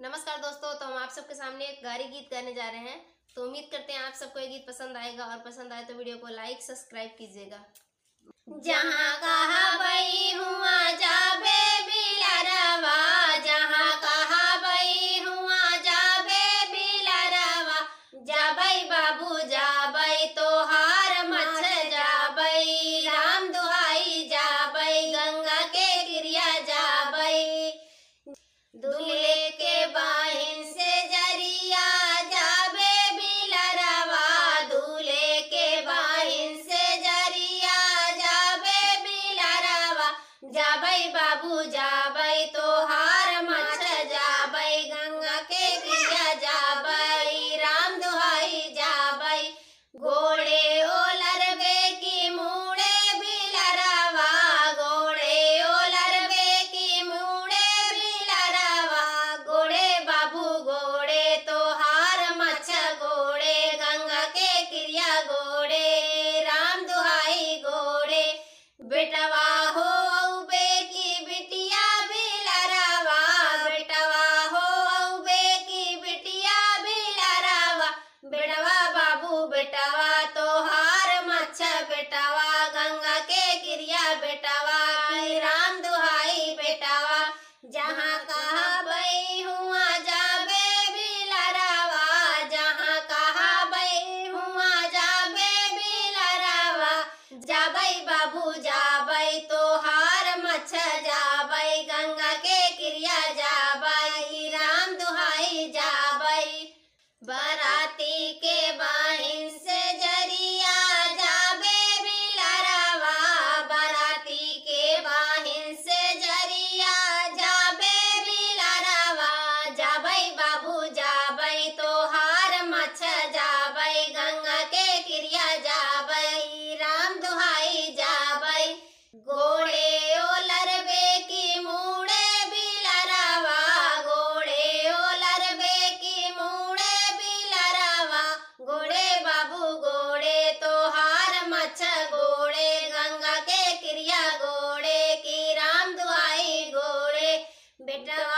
नमस्कार दोस्तों, तो हम आप सबके सामने एक गारी गीत गाने जा रहे हैं। तो उम्मीद करते हैं आप सबको ये गीत पसंद आएगा और पसंद आए तो वीडियो को लाइक सब्सक्राइब कीजिएगा। जहाँ कहा बई हुआ जाबे बिलरवा, जहाँ कहा बई हुआ जाबे बिलरवा, जाबई बाबू जाबई तोहार मछ जाबई, राम दुहाई जाबई गंगा के गिरिया जाबई, दूल्हे के बाहिन से जरिया जाबे बिलरवा, दूल्हे के बाहिन से जरिया जाबे बिलरवा, जाबई बाबू जाबई तोहार मछ जाबई, गंगा के गिरिया जाबई, राम दुहाई जाबई, घोड़े ओलरबे की मुड़े बिलरवा, घोड़े ओलरबे की मुड़े बिलरवा, घोड़े बाबू घोड़े तोहार मछ घोड़े, गंगा के गिरिया घोड़े, राम दुहाई घोड़े, बेटवा हो औबे की बिटिया बिलरवा, बेटवा हो औबे की बिटिया बिलरवा, बेटवा बाबू बेटवा तोहार मछ बेटवा, गंगा के गिरिया बेटवा, राम दुहाई बेटवा, जहाँ कहा बई हुआ जाबे बिलरवा, जहाँ कहा बई हुआ जाबे बिलरवा, जाबई बाबू जाबई तोहार मछ जाबई, गंगा के गिरिया जाबई, राम दुहाई जाबई, बराती के बाहिन से जरिया जाबे बिलरवा, बराती के बाहिन से जरिया जाबे बिलरवा, जाबई बाबू जाबई तोहार मछ जाबई, गंगा के गिरिया जाबई, राम दुहाई जाबई, घोड़े ओलरबे की मुड़े बिलरवा, घोड़े ओलरबे की मुड़े बिलरवा, घोड़े बाबू घोड़े तोहार मछ घोड़े, गंगा के गिरिया घोड़े की राम दुहाई घोड़े, बेटवा